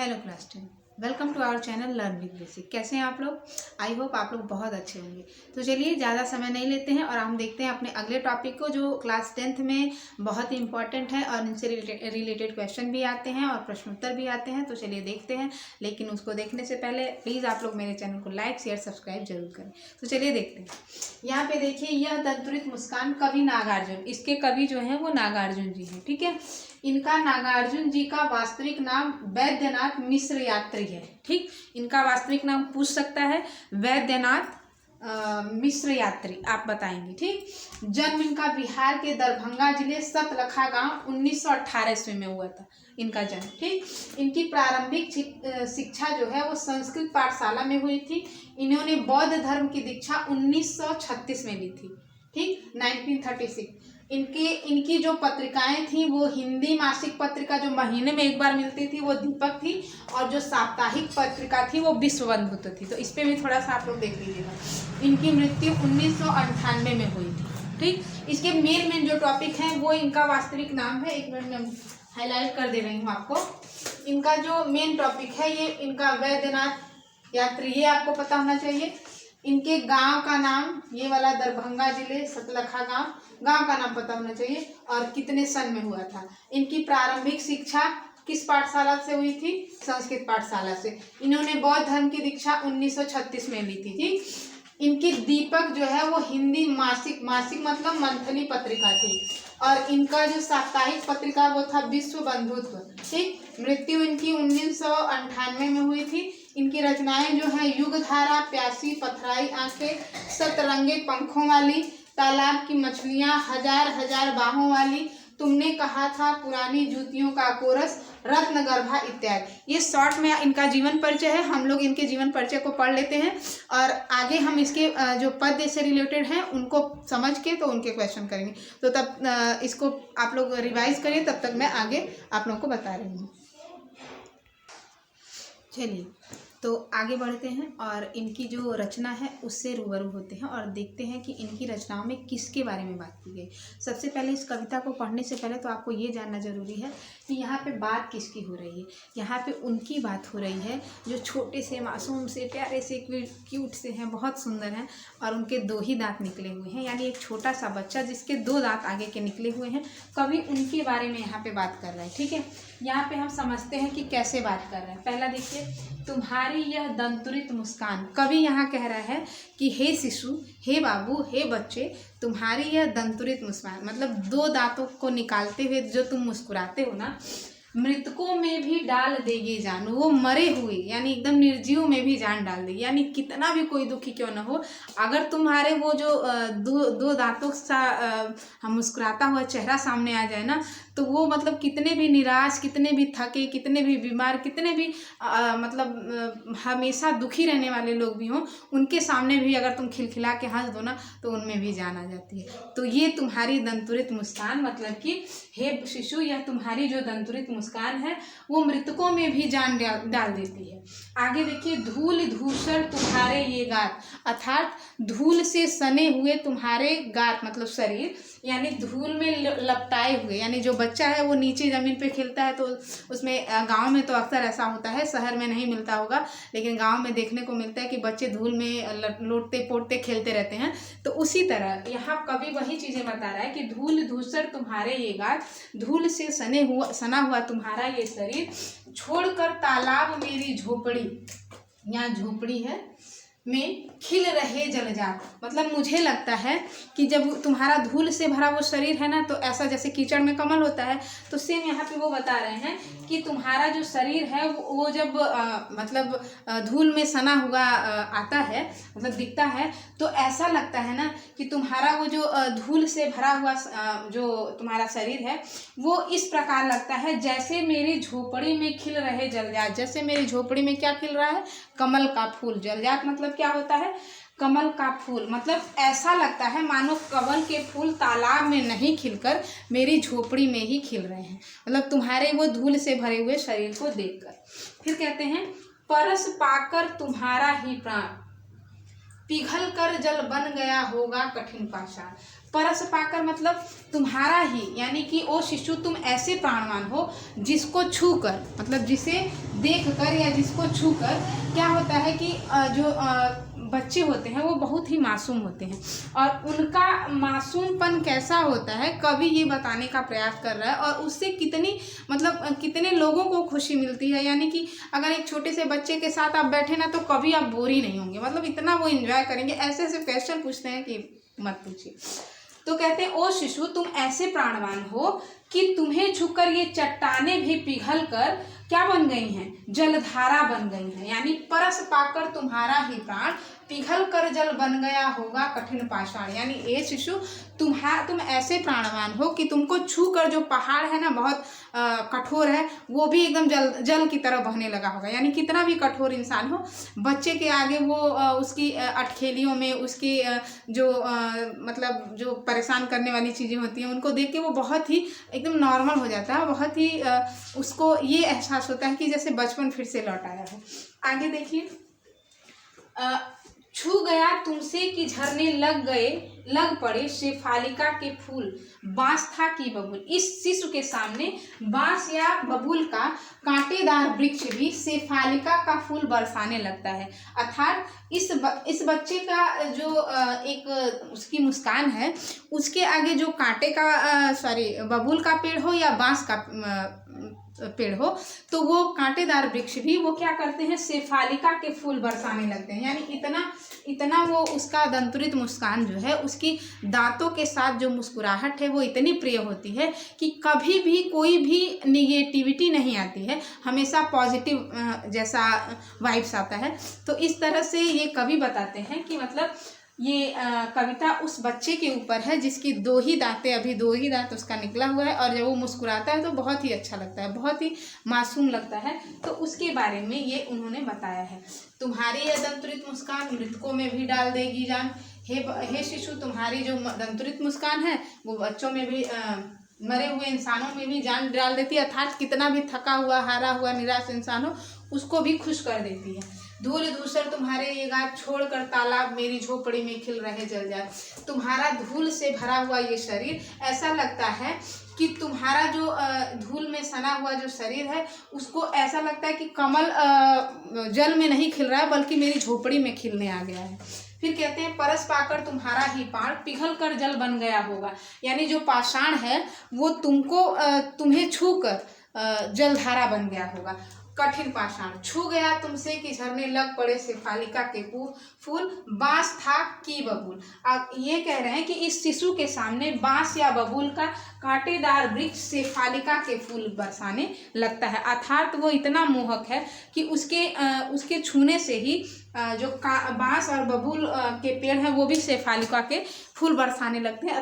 Hello class 10, welcome to our channel learn with basic. कैसे हैं आप लोग? आई होप आप लोग बहुत अच्छे होंगे। तो चलिए ज़्यादा समय नहीं लेते हैं और हम देखते हैं अपने अगले टॉपिक को, जो क्लास 10th में बहुत ही इंपॉर्टेंट है और इनसे रिलेटेड क्वेश्चन भी आते हैं और प्रश्नोत्तर भी आते हैं। तो चलिए देखते हैं, लेकिन उसको देखने से पहले प्लीज़ आप लोग मेरे चैनल को लाइक शेयर सब्सक्राइब जरूर करें। तो चलिए देखते हैं। यहाँ पे देखिए, यह दंतुरित मुस्कान कवि नागार्जुन, इसके कवि जो हैं वो नागार्जुन जी हैं। ठीक है, इनका नागार्जुन जी का वास्तविक नाम वैद्यनाथ मिश्र यात्री है। ठीक, इनका वास्तविक नाम पूछ सकता है, वैद्यनाथ मिश्र यात्री आप बताएंगे। ठीक, जन्म इनका बिहार के दरभंगा जिले सतलखा गांव 1918 ईस्वी में हुआ था इनका जन्म। ठीक, इनकी प्रारंभिक शिक्षा जो है वो संस्कृत पाठशाला में हुई थी। इन्होंने बौद्ध धर्म की दीक्षा 1936 में ली थी। ठीक, 1936। इनकी जो पत्रिकाएं थी वो हिंदी मासिक पत्रिका जो महीने में एक बार मिलती थी वो दीपक थी, और जो साप्ताहिक पत्रिका थी वो विश्वबंधु थी। तो इस पे भी थोड़ा सा आप लोग देख लीजिएगा। इनकी मृत्यु 1998 में हुई थी। ठीक, इसके मेन जो टॉपिक है वो इनका वास्तविक नाम है। एक मिनट में हाईलाइट कर दे रही हूँ आपको। इनका जो मेन टॉपिक है ये इनका वैद्यनाथ यात्री, ये आपको पता होना चाहिए। इनके गांव का नाम ये वाला दरभंगा जिले सतलखा गांव का नाम पता होना चाहिए, और कितने सन में हुआ था। इनकी प्रारंभिक शिक्षा किस पाठशाला से हुई थी? संस्कृत पाठशाला से। इन्होंने बौद्ध धर्म की दीक्षा 1936 में ली थी। ठीक, इनकी दीपक जो है वो हिंदी मासिक मतलब मंथली पत्रिका थी, और इनका जो साप्ताहिक पत्रिका वो था विश्वबंधुत्व। ठीक, मृत्यु इनकी 1998 में हुई थी। इनकी रचनाएं जो है युगधारा, प्यासी, पथराई आंखें, सतरंगे पंखों वाली, तालाब की मछलियां, हजार बाहों वाली, तुमने कहा था, पुरानी जूतियों का कोरस, रत्नगर्भा इत्यादि। ये शॉर्ट में इनका जीवन परिचय है। हम लोग इनके जीवन परिचय को पढ़ लेते हैं और आगे हम इसके जो पद से रिलेटेड हैं उनको समझ के तो उनके क्वेश्चन करेंगे। तो तब इसको आप लोग रिवाइज करिए, तब तक मैं आगे आप लोगों को बता रही हूँ। चलिए तो आगे बढ़ते हैं और इनकी जो रचना है उससे रूबरू होते हैं और देखते हैं कि इनकी रचनाओं में किसके बारे में बात की गई। सबसे पहले इस कविता को पढ़ने से पहले तो आपको ये जानना जरूरी है कि यहाँ पे बात किसकी हो रही है। यहाँ पे उनकी बात हो रही है जो छोटे से, मासूम से, प्यारे से, क्यूट से हैं, बहुत सुंदर हैं, और उनके 2 ही दांत निकले हुए हैं। यानी एक छोटा सा बच्चा जिसके 2 दांत आगे के निकले हुए हैं, कवि उनके बारे में यहाँ पे बात कर रहे हैं। ठीक है, यहाँ पे हम समझते हैं कि कैसे बात कर रहे हैं। पहला देखिए, तुम्हारी यह दंतुरित मुस्कान। कवि यहाँ कह रहा है कि हे शिशु, हे बाबू, हे बच्चे, तुम्हारी यह दंतुरित मुस्कान मतलब 2 दांतों को निकालते हुए जो तुम मुस्कुराते हो ना, मृतकों में भी डाल देगी जान। वो मरे हुए यानी एकदम निर्जीव में भी जान डाल देगी। यानी कितना भी कोई दुखी क्यों ना हो, अगर तुम्हारे वो जो दो दांतों सा हम मुस्कुराता हुआ चेहरा सामने आ जाए ना, तो वो मतलब कितने भी निराश, कितने भी थके, कितने भी बीमार, कितने भी हमेशा दुखी रहने वाले लोग भी हों, उनके सामने भी अगर तुम खिलखिला के हंस दो ना, तो उनमें भी जान आ जाती है। तो ये तुम्हारी दंतुरित मुस्कान मतलब कि हे शिशु, यह तुम्हारी जो दंतुरित मुस्कान है वो मृतकों में भी जान डाल देती है। आगे देखिए, धूल धूसर तुम्हारे ये गात, अर्थात धूल से सने हुए तुम्हारे गात मतलब शरीर, यानी धूल में लपटाए हुए। यानी जो बच्चा है वो नीचे ज़मीन पे खेलता है, तो उसमें गांव में तो अक्सर ऐसा होता है, शहर में नहीं मिलता होगा, लेकिन गांव में देखने को मिलता है कि बच्चे धूल में लोटते पोटते खेलते रहते हैं। तो उसी तरह यहाँ कवि वही चीज़ें बता रहा है कि धूल धूसर तुम्हारे ये गात, धूल से सना हुआ तुम्हारा ये शरीर, छोड़कर तालाब मेरी झोपड़ी, यहाँ झोपड़ी है, में खिल रहे जलजात। मतलब मुझे लगता है कि जब तुम्हारा धूल से भरा वो शरीर है ना, तो ऐसा जैसे कीचड़ में कमल होता है, तो सेम यहाँ पे वो बता रहे हैं कि तुम्हारा जो शरीर है वो जब मतलब धूल में सना हुआ आता है, मतलब दिखता है, तो ऐसा लगता है ना कि तुम्हारा वो जो धूल से भरा हुआ जो तुम्हारा शरीर है वो इस प्रकार लगता है जैसे मेरी झोपड़ी में खिल रहे जलजात। जैसे मेरी झोपड़ी में क्या खिल रहा है? कमल का फूल। जलजात मतलब क्या होता है? कमल का फूल। मतलब ऐसा लगता है मानो कमल के फूल तालाब में नहीं खिलकर मेरी झोपड़ी में ही खिल रहे हैं, मतलब तुम्हारे वो धूल से भरे हुए शरीर को देखकर। फिर कहते हैं, परस पाकर तुम्हारा ही प्राण, पिघल कर जल बन गया होगा कठिन पाषाण। परस पाकर मतलब तुम्हारा ही, यानी कि ओ शिशु तुम ऐसे प्राणवान हो जिसको छू कर, मतलब जिसे देख कर या जिसको छू कर क्या होता है कि जो बच्चे होते हैं वो बहुत ही मासूम होते हैं, और उनका मासूमपन कैसा होता है कवि ये बताने का प्रयास कर रहा है, और उससे कितनी मतलब कितने लोगों को खुशी मिलती है। यानी कि अगर एक छोटे से बच्चे के साथ आप बैठे ना तो कभी आप बोर ही नहीं होंगे, मतलब इतना वो एंजॉय करेंगे। ऐसे ऐसे क्वेश्चन पूछते हैं कि मत पूछिए। तो कहते हैं ओ शिशु तुम ऐसे प्राणवान हो कि तुम्हें छूकर ये चट्टानें भी पिघल कर क्या बन गई हैं, जलधारा बन गई हैं। यानी परस पाकर तुम्हारा ही प्राण पिघल कर जल बन गया होगा कठिन पाषाण। यानी ए शिशु तुम ऐसे प्राणवान हो कि तुमको छू कर जो पहाड़ है ना बहुत कठोर है, वो भी एकदम जल की तरह बहने लगा होगा। यानी कितना भी कठोर इंसान हो, बच्चे के आगे वो उसकी अटखेलियों में उसकी जो मतलब जो परेशान करने वाली चीज़ें होती हैं उनको देख के वो बहुत ही एकदम नॉर्मल हो जाता है, बहुत ही उसको ये एहसास होता है कि जैसे बचपन फिर से लौट आया है। आगे देखिए, छू गया तुमसे कि झरने लग पड़े शेफालिका के फूल, बांस था कि बबूल। इस शिशु के सामने बांस या बबूल का कांटेदार वृक्ष भी शेफालिका का फूल बरसाने लगता है। अर्थात इस बच्चे का जो एक उसकी मुस्कान है, उसके आगे जो कांटे का बबूल का पेड़ हो या बांस का पेड़ हो, तो वो कांटेदार वृक्ष भी वो क्या करते हैं, शेफालिका के फूल बरसाने लगते हैं। यानी इतना वो उसका दंतुरित मुस्कान जो है, उसकी दांतों के साथ जो मुस्कुराहट है वो इतनी प्रिय होती है कि कभी भी कोई भी निगेटिविटी नहीं आती है, हमेशा पॉजिटिव जैसा वाइब्स आता है। तो इस तरह से ये कवि बताते हैं कि मतलब ये कविता उस बच्चे के ऊपर है जिसकी दो ही दांत उसका निकला हुआ है, और जब वो मुस्कुराता है तो बहुत ही अच्छा लगता है, बहुत ही मासूम लगता है। तो उसके बारे में ये उन्होंने बताया है। तुम्हारी यह दंतुरित मुस्कान मृतकों में भी डाल देगी जान। हे शिशु, तुम्हारी जो दंतुरित मुस्कान है वो बच्चों में भी मरे हुए इंसानों में भी जान डाल देती है। अर्थात कितना भी थका हुआ, हारा हुआ, निराश इंसान हो उसको भी खुश कर देती है। धूल धूसर तुम्हारे ये गाछ छोड़कर तालाब मेरी झोपड़ी में खिल रहे जल जाए। तुम्हारा धूल से भरा हुआ ये शरीर, ऐसा लगता है कि तुम्हारा जो धूल में सना हुआ जो शरीर है उसको ऐसा लगता है कि कमल जल में नहीं खिल रहा है बल्कि मेरी झोपड़ी में खिलने आ गया है। फिर कहते हैं परस पाकर तुम्हारा ही पाण पिघल कर जल बन गया होगा। यानी जो पाषाण है वो तुम्हें छू कर जलधारा बन गया होगा। कठिन पाषाण छू गया तुमसे कि झरने लग पड़े शेफालिका के फूल, बांस था कि बबूल। अब ये कह रहे हैं कि इस शिशु के सामने बांस या बबूल का कांटेदार वृक्ष शेफालिका के फूल बरसाने लगता है। अर्थात वो इतना मोहक है कि उसके छूने से ही जो बांस और बबूल के पेड़ हैं वो भी शेफालिका के फूल बरसाने लगते हैं।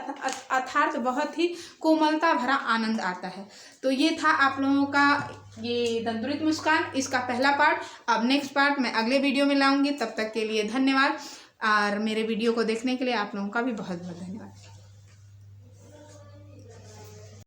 अर्थात बहुत ही कोमलता भरा आनंद आता है। तो ये था आप लोगों का ये दंतुरित मुस्कान, इसका पहला पार्ट। अब नेक्स्ट पार्ट मैं अगले वीडियो में लाऊंगी। तब तक के लिए धन्यवाद, और मेरे वीडियो को देखने के लिए आप लोगों का भी बहुत बहुत धन्यवाद।